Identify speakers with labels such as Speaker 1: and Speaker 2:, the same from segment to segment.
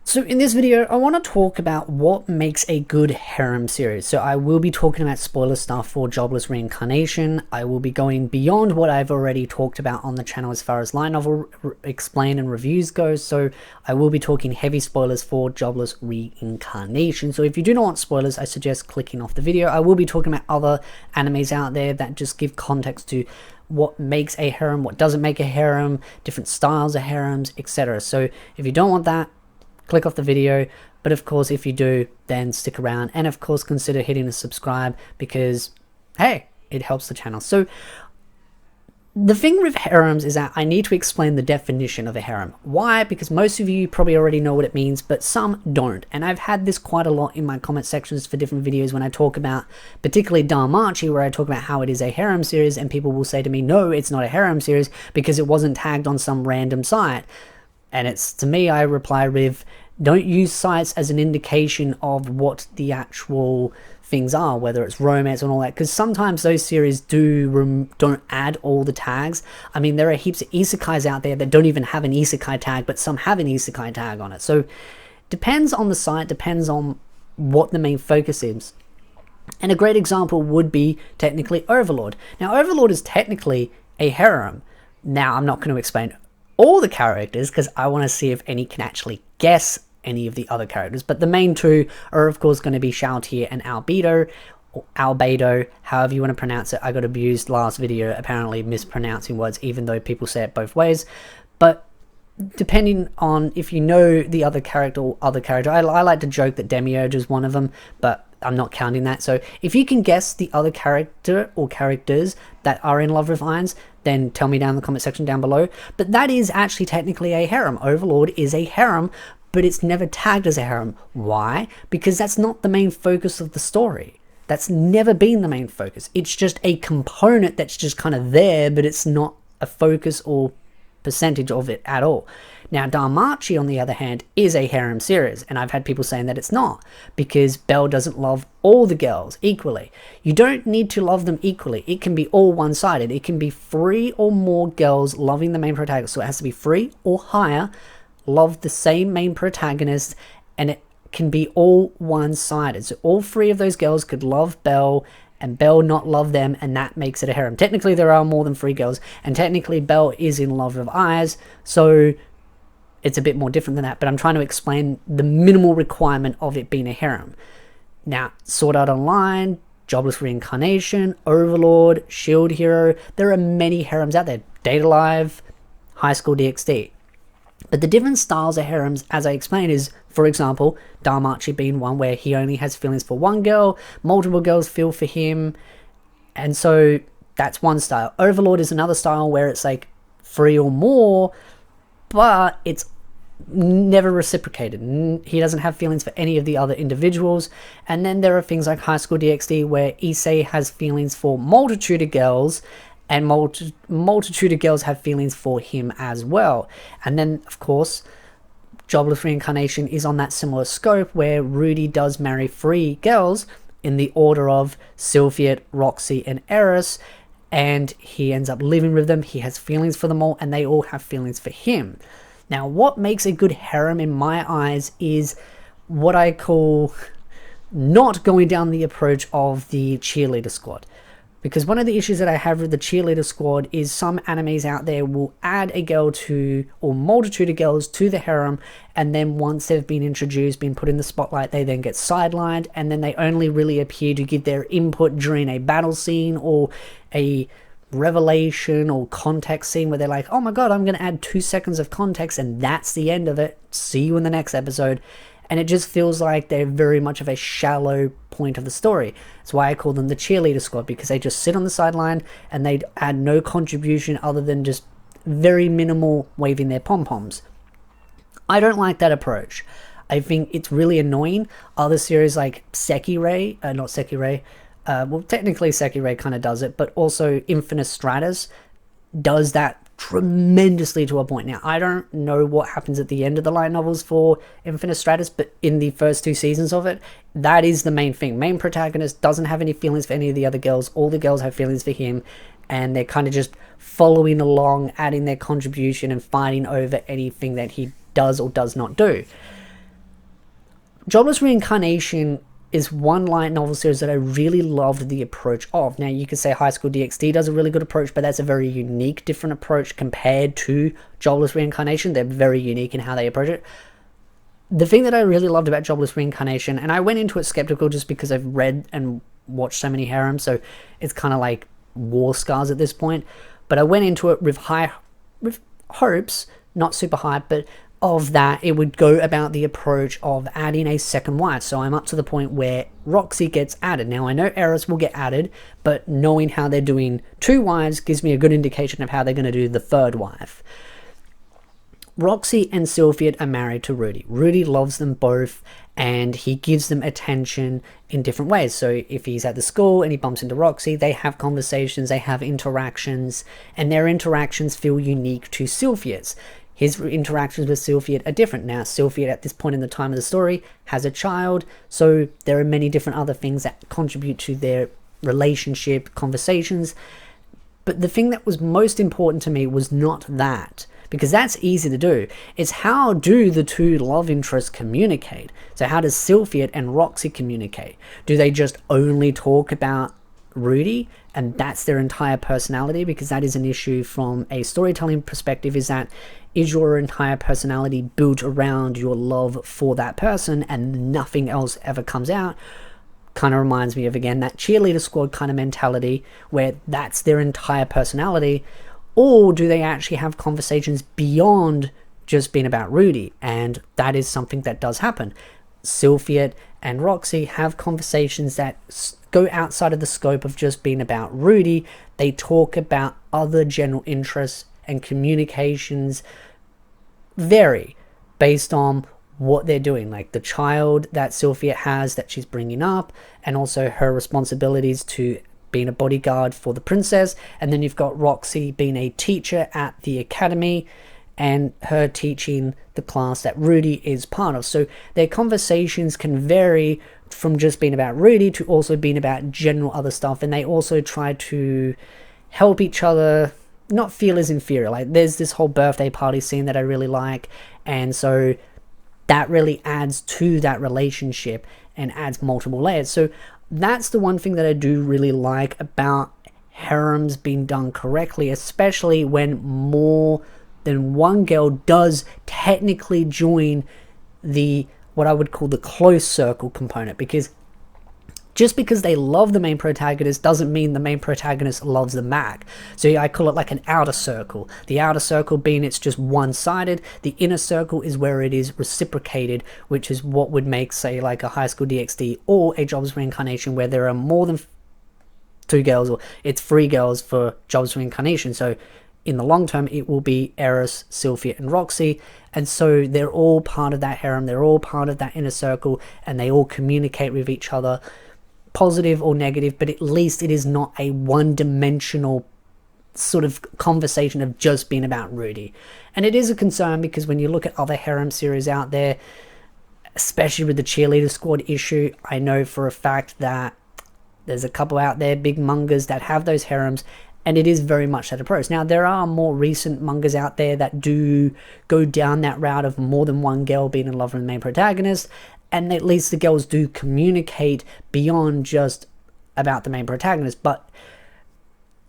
Speaker 1: So in this video, I want to talk about what makes a good harem series. So I will be talking about spoiler stuff for Jobless Reincarnation. I will be going beyond what I've already talked about on the channel as far as light novel explain and reviews go. So I will be talking heavy spoilers for Jobless Reincarnation. So if you do not want spoilers, I suggest clicking off the video. I will be talking about other animes out there that just give context to what makes a harem, what doesn't make a harem, different styles of harems, etc. So if you don't want that, click off the video, but of course if you do, then stick around, and of course consider hitting the subscribe because hey, it helps the channel. So the thing with harems is that I need to explain the definition of a harem. Why? Because most of you probably already know what it means, but some don't, and I've had this quite a lot in my comment sections for different videos when I talk about particularly DanMachi, where I talk about how it is a harem series, and people will say to me, no, it's not a harem series because it wasn't tagged on some random site. And it's, to me, I reply with, don't use sites as an indication of what the actual things are, whether it's romance and all that, because sometimes those series don't add all the tags. I mean, there are heaps of isekais out there that don't even have an isekai tag, but some have an isekai tag on it. So depends on the site, depends on what the main focus is. And a great example would be technically Overlord. Now, Overlord is technically a harem. Now, I'm not going to explain all the characters because I want to see if any can actually guess any of the other characters, but the main two are of course going to be Xiaotia and Albedo, or Albedo, however you want to pronounce it. I got abused last video apparently mispronouncing words, even though people say it both ways. But depending on if you know the other character or I like to joke that Demiurge is one of them, but I'm not counting that. So if you can guess the other character or characters that are in love with Irons, then tell me down in the comment section down below. But that is actually technically a harem. Overlord is a harem, but it's never tagged as a harem. Why? Because that's not the main focus of the story. That's never been the main focus. It's just a component that's just kind of there, but it's not a focus or percentage of it at all. Now, DanMachi, on the other hand, is a harem series, and I've had people saying that it's not, because Belle doesn't love all the girls equally. You don't need to love them equally. It can be all one-sided. It can be 3 or more girls loving the main protagonist, so it has to be 3 or higher, love the same main protagonist, and it can be all one-sided. So all 3 of those girls could love Belle, and Belle not love them, and that makes it a harem. Technically, there are more than 3 girls, and technically Belle is in love with Ayaz, so it's a bit more different than that, but I'm trying to explain the minimal requirement of it being a harem. Now, Sword Art Online, Jobless Reincarnation, Overlord, Shield Hero, there are many harems out there. Date A Live, High School DxD. But the different styles of harems, as I explained, is, for example, DanMachi being one where he only has feelings for one girl, multiple girls feel for him, and so that's one style. Overlord is another style where it's like 3 or more, but it's never reciprocated. He doesn't have feelings for any of the other individuals. And then there are things like High School DxD where Issei has feelings for multitude of girls, and multitude of girls have feelings for him as well. And then, of course, Jobless Reincarnation is on that similar scope where Rudy does marry 3 girls in the order of Sylphiet, Roxy, and Eris, and he ends up living with them. He has feelings for them all, and they all have feelings for him. Now, what makes a good harem in my eyes is what I call not going down the approach of the cheerleader squad. Because one of the issues that I have with the cheerleader squad is some animes out there will add a girl to, or multitude of girls to the harem, and then once they've been introduced, been put in the spotlight, they then get sidelined, and then they only really appear to give their input during a battle scene or a revelation or context scene where they're like, oh my god, I'm going to add 2 seconds of context and that's the end of it. See you in the next episode. And it just feels like they're very much of a shallow point of the story. That's why I call them the cheerleader squad, because they just sit on the sideline and they add no contribution other than just very minimal waving their pom-poms. I don't like that approach. I think it's really annoying. Other series like Sekirei, well, technically Sekirei kind of does it, but also Infinite Stratus does that tremendously to a point. Now, I don't know what happens at the end of the light novels for Infinite Stratus, but in the first 2 seasons of it, that is the main thing. Main protagonist doesn't have any feelings for any of the other girls. All the girls have feelings for him, and they're kind of just following along, adding their contribution and fighting over anything that he does or does not do. Jobless Reincarnation is one light novel series that I really loved the approach of. Now, you could say High School DxD does a really good approach, but that's a very unique, different approach compared to Jobless Reincarnation. They're very unique in how they approach it. The thing that I really loved about Jobless Reincarnation, and I went into it skeptical just because I've read and watched so many harems, so it's kind of like war scars at this point, but I went into it with hopes, not super high, but of that it would go about the approach of adding a second wife. So I'm up to the point where Roxy gets added. Now I know Eris will get added, but knowing how they're doing 2 wives gives me a good indication of how they're going to do the 3rd wife. Roxy and Sylphiet are married to Rudy. Rudy loves them both and he gives them attention in different ways. So if he's at the school and he bumps into Roxy, they have conversations, they have interactions, and their interactions feel unique to Sylphiet's. His interactions with Sylphiet are different. Now, Sylphiet at this point in the time of the story has a child, so there are many different other things that contribute to their relationship, conversations. But the thing that was most important to me was not that, because that's easy to do. It's how do the 2 love interests communicate? So how does Sylphiet and Roxy communicate? Do they just only talk about Rudy and that's their entire personality? Because that is an issue from a storytelling perspective, is your entire personality built around your love for that person and nothing else ever comes out? Kind of reminds me of, again, that cheerleader squad kind of mentality where that's their entire personality. Or do they actually have conversations beyond just being about Rudy? And that is something that does happen. Sylphiet and Roxy have conversations that go outside of the scope of just being about Rudy. They talk about other general interests, and communications vary based on what they're doing, like the child that Sylphiet has that she's bringing up, and also her responsibilities to being a bodyguard for the princess. And then you've got Roxy being a teacher at the academy and her teaching the class that Rudy is part of. So their conversations can vary from just being about Rudy to also being about general other stuff, and they also try to help each other not feel as inferior. Like there's this whole birthday party scene that I really like, and so that really adds to that relationship and adds multiple layers. So that's the one thing that I do really like about harems being done correctly, especially when more than one girl does technically join the what I would call the close circle component. Because just because they love the main protagonist doesn't mean the main protagonist loves them back. So I call it like an outer circle. The outer circle being it's just one-sided. The inner circle is where it is reciprocated, which is what would make, say, like a High School DxD or a Jobless Reincarnation where there are more than 2 girls, or it's 3 girls for Jobless Reincarnation. So in the long term, it will be Eris, Sylphiet, and Roxy. And so they're all part of that harem. They're all part of that inner circle, and they all communicate with each other, positive or negative, but at least it is not a one-dimensional sort of conversation of just being about Rudy. And it is a concern because when you look at other harem series out there, especially with the cheerleader squad issue, I know for a fact that there's a couple out there, big mangas, that have those harems, and it is very much that approach. Now, there are more recent mangas out there that do go down that route of more than one girl being in love with the main protagonist, and at least the girls do communicate beyond just about the main protagonist. But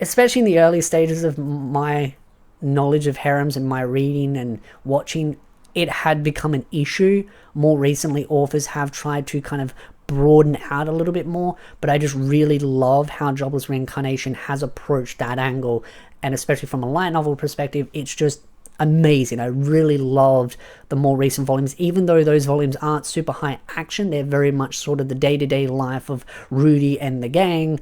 Speaker 1: especially in the early stages of my knowledge of harems and my reading and watching, it had become an issue. More recently, authors have tried to kind of broaden out a little bit more, but I just really love how Jobless Reincarnation has approached that angle, and especially from a light novel perspective, it's just amazing. I really loved the more recent volumes, even though those volumes aren't super high action. They're very much sort of the day-to-day life of Rudy and the gang.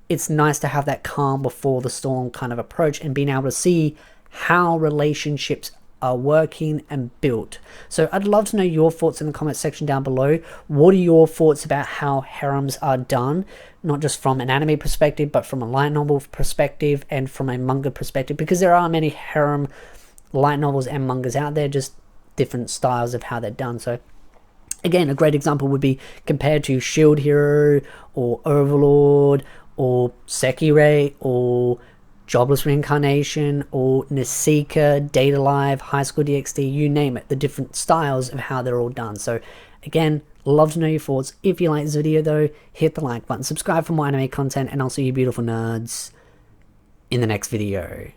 Speaker 1: It's nice to have that calm before the storm kind of approach and being able to see how relationships are working and built. So I'd love to know your thoughts in the comment section down below. What are your thoughts about how harems are done, not just from an anime perspective, but from a light novel perspective and from a manga perspective? Because there are many harem light novels and mangas out there, just different styles of how they're done. So again, a great example would be compared to Shield Hero or Overlord or Sekirei or Jobless Reincarnation or Nasika, Data Live, High School DxD, you name it, the different styles of how they're all done. So again, love to know your thoughts. If you like this video though, hit the like button, subscribe for more anime content, and I'll see you beautiful nerds in the next video.